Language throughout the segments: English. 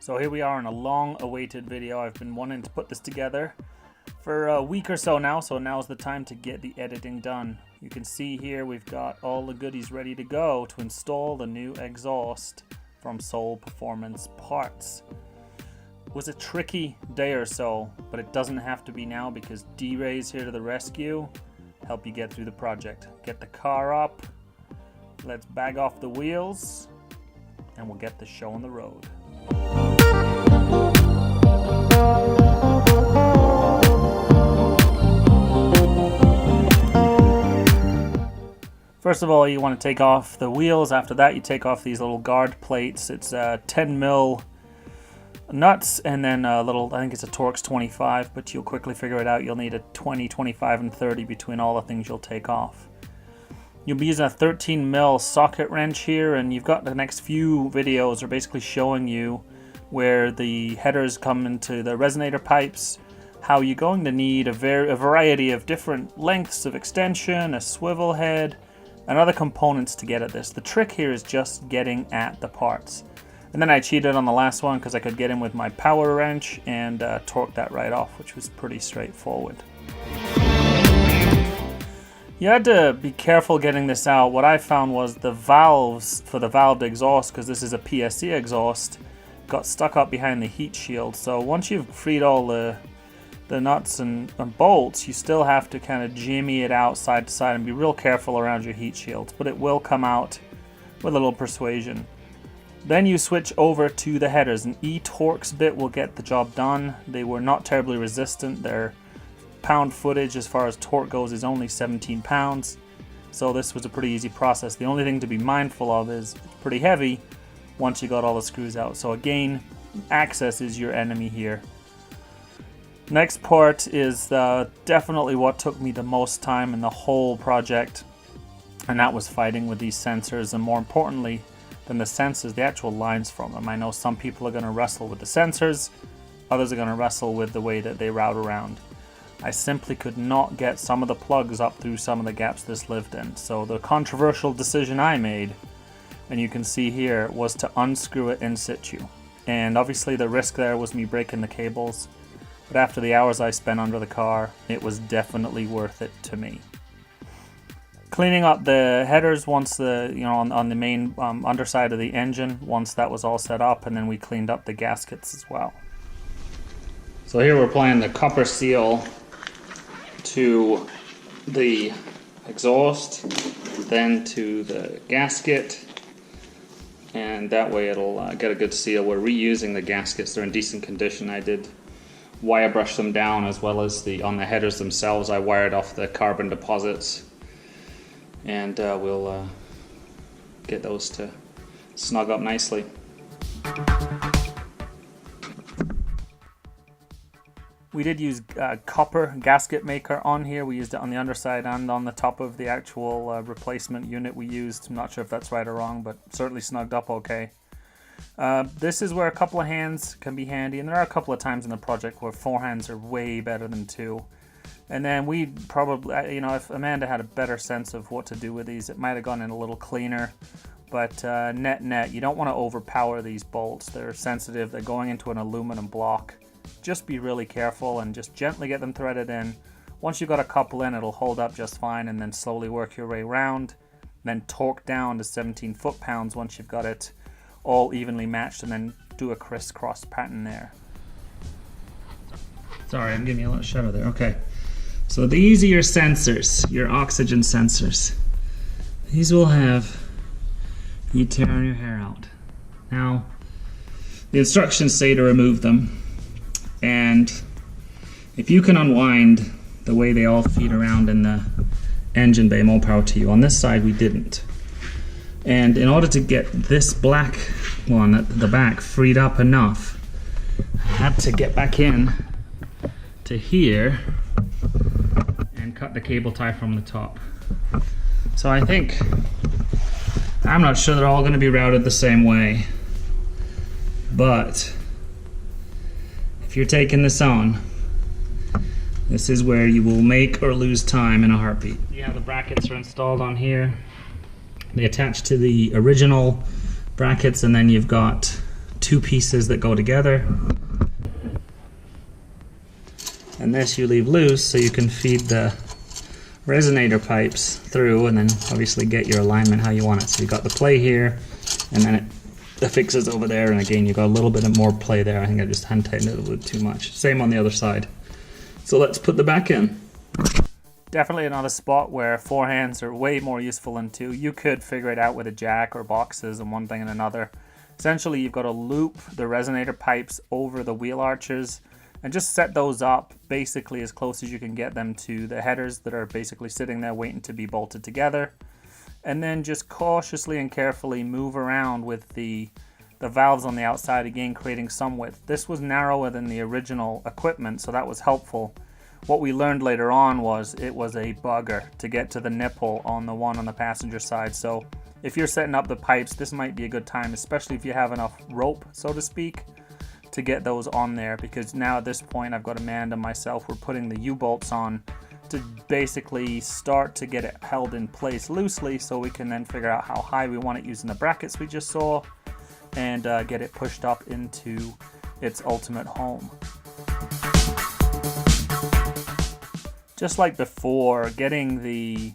So here we are in a long-awaited video. I've been wanting to put this together for a week or so now's the time to get the editing done. You can see here we've got all the goodies ready to go to install the new exhaust from Soul Performance Parts. It was a tricky day or so, but it doesn't have to be now because D-Ray's here to the rescue, help you get through the project. Get the car up, let's bag off the wheels, and we'll get the show on the road. First of all, you want to take off the wheels. After that, you take off these little guard plates. It's 10mm nuts and then a little, I think it's a Torx 25, but you'll quickly figure it out. You'll need a 20, 25, and 30 between all the things you'll take off. You'll be using a 13mm socket wrench here, and you've got the next few videos are basically showing you where the headers come into the resonator pipes, how you're going to need a variety of different lengths of extension, a swivel head, and other components to get at this. The trick here is just getting at the parts. And then I cheated on the last one because I could get in with my power wrench and torque that right off, which was pretty straightforward. You had to be careful getting this out. What I found was the valves for the valved exhaust, because this is a PSC exhaust, got stuck up behind the heat shield. So once you've freed all the nuts and bolts, you still have to kind of jimmy it out side to side and be real careful around your heat shields, but it will come out with a little persuasion. Then you switch over to the headers. An E-Torx bit will get the job done. They were not terribly resistant. Their pound footage as far as torque goes is only 17 pounds, so this was a pretty easy process. The only thing to be mindful of is it's pretty heavy once you got all the screws out. So again, access is your enemy here. Next part is definitely what took me the most time in the whole project, and that was fighting with these sensors, and more importantly than the sensors, the actual lines from them. I know some people are going to wrestle with the sensors, others are going to wrestle with the way that they route around. I simply could not get some of the plugs up through some of the gaps this lived in. So the controversial decision I made, and you can see here, was to unscrew it in situ. And obviously the risk there was me breaking the cables, but after the hours I spent under the car, it was definitely worth it to me. Cleaning up the headers once on the main underside of the engine, once that was all set up, and then we cleaned up the gaskets as well. So here we're applying the copper seal to the exhaust, then to the gasket, and that way it'll get a good seal. We're reusing the gaskets, they're in decent condition. I did wire brush them down, as well as on the headers themselves I wired off the carbon deposits, and we'll get those to snug up nicely. We did use copper gasket maker on here. We used it on the underside and on the top of the actual replacement unit we used. I'm not sure if that's right or wrong, but certainly snugged up okay. This is where a couple of hands can be handy, and there are a couple of times in the project where 4 hands are way better than 2. And then we probably, if Amanda had a better sense of what to do with these, it might have gone in a little cleaner. But net, you don't want to overpower these bolts. They're sensitive, they're going into an aluminum block. Just be really careful and just gently get them threaded in. Once you've got a couple in, it'll hold up just fine, and then slowly work your way around. Then torque down to 17 foot-pounds once you've got it all evenly matched, and then do a crisscross pattern there. Sorry, I'm giving you a little shudder there. Okay. So these are your sensors, your oxygen sensors. These will have you tearing your hair out. Now, the instructions say to remove them, and if you can unwind the way they all feed around in the engine bay, more power to you. On this side we didn't. And in order to get this black one at the back freed up enough, I had to get back in to here and cut the cable tie from the top. So I think, I'm not sure they're all going to be routed the same way, but if you're taking this on, this is where you will make or lose time in a heartbeat. Yeah, the brackets are installed on here. They attach to the original brackets, and then you've got two pieces that go together. And this you leave loose so you can feed the resonator pipes through and then obviously get your alignment how you want it. So you got the play here, and then it affixes over there, and again you got a little bit more play there. I think I just hand tightened it a little bit too much. Same on the other side. So let's put the back in. Definitely another spot where four hands are way more useful than two. You could figure it out with a jack or boxes and one thing and another. Essentially you've got to loop the resonator pipes over the wheel arches and just set those up basically as close as you can get them to the headers that are basically sitting there waiting to be bolted together. And then just cautiously and carefully move around with the valves on the outside, again creating some width. This was narrower than the original equipment, so that was helpful. What we learned later on was it was a bugger to get to the nipple on the one on the passenger side. So if you're setting up the pipes, this might be a good time, especially if you have enough rope, so to speak, to get those on there, because now at this point I've got Amanda and myself, we're putting the U-bolts on to basically start to get it held in place loosely so we can then figure out how high we want it using the brackets we just saw and get it pushed up into its ultimate home. Just like before, getting the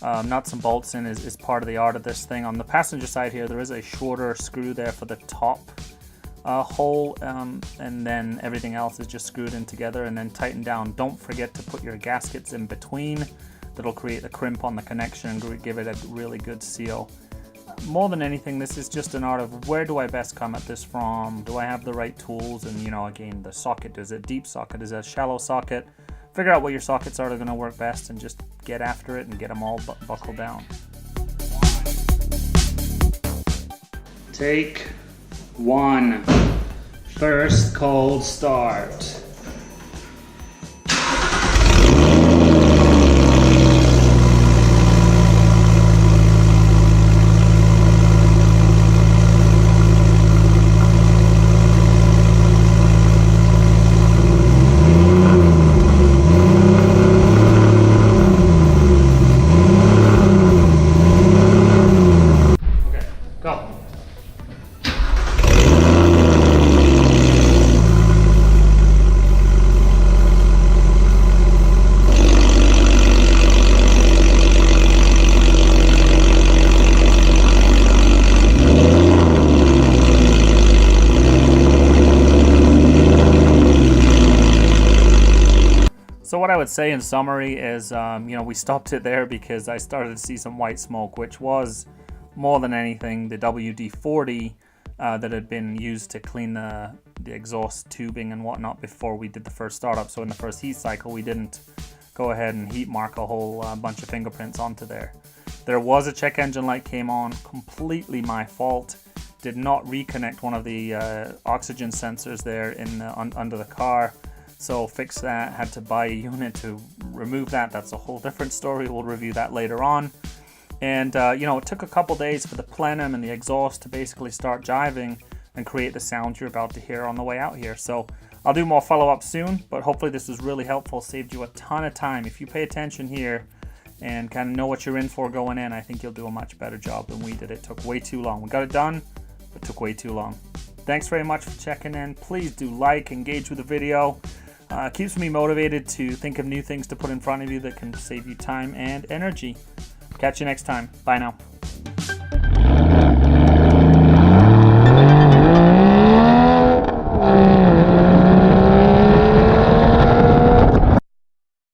nuts and bolts in is part of the art of this thing. On the passenger side here, there is a shorter screw there for the top hole, and then everything else is just screwed in together and then tightened down. Don't forget to put your gaskets in between. That'll create a crimp on the connection and give it a really good seal. More than anything, this is just an art of where do I best come at this from? Do I have the right tools? And you know, again, the socket, is it deep socket, is it a shallow socket? Figure out what your sockets are that are going to work best and just get after it and get them all buckled down. Take one. First cold start. So what I would say in summary is, we stopped it there because I started to see some white smoke, which was more than anything the WD-40 that had been used to clean the exhaust tubing and whatnot before we did the first startup. So in the first heat cycle, we didn't go ahead and heat mark a whole bunch of fingerprints onto there. There was a check engine light came on, completely my fault. Did not reconnect one of the oxygen sensors there in under the car. So fix that, had to buy a unit to remove that. That's a whole different story. We'll review that later on. And it took a couple days for the plenum and the exhaust to basically start jiving and create the sound you're about to hear on the way out here. So I'll do more follow-up soon, but hopefully this was really helpful, saved you a ton of time. If you pay attention here and kind of know what you're in for going in, I think you'll do a much better job than we did. It took way too long. We got it done, but it took way too long. Thanks very much for checking in. Please do like, engage with the video. Keeps me motivated to think of new things to put in front of you that can save you time and energy. Catch you next time. Bye now.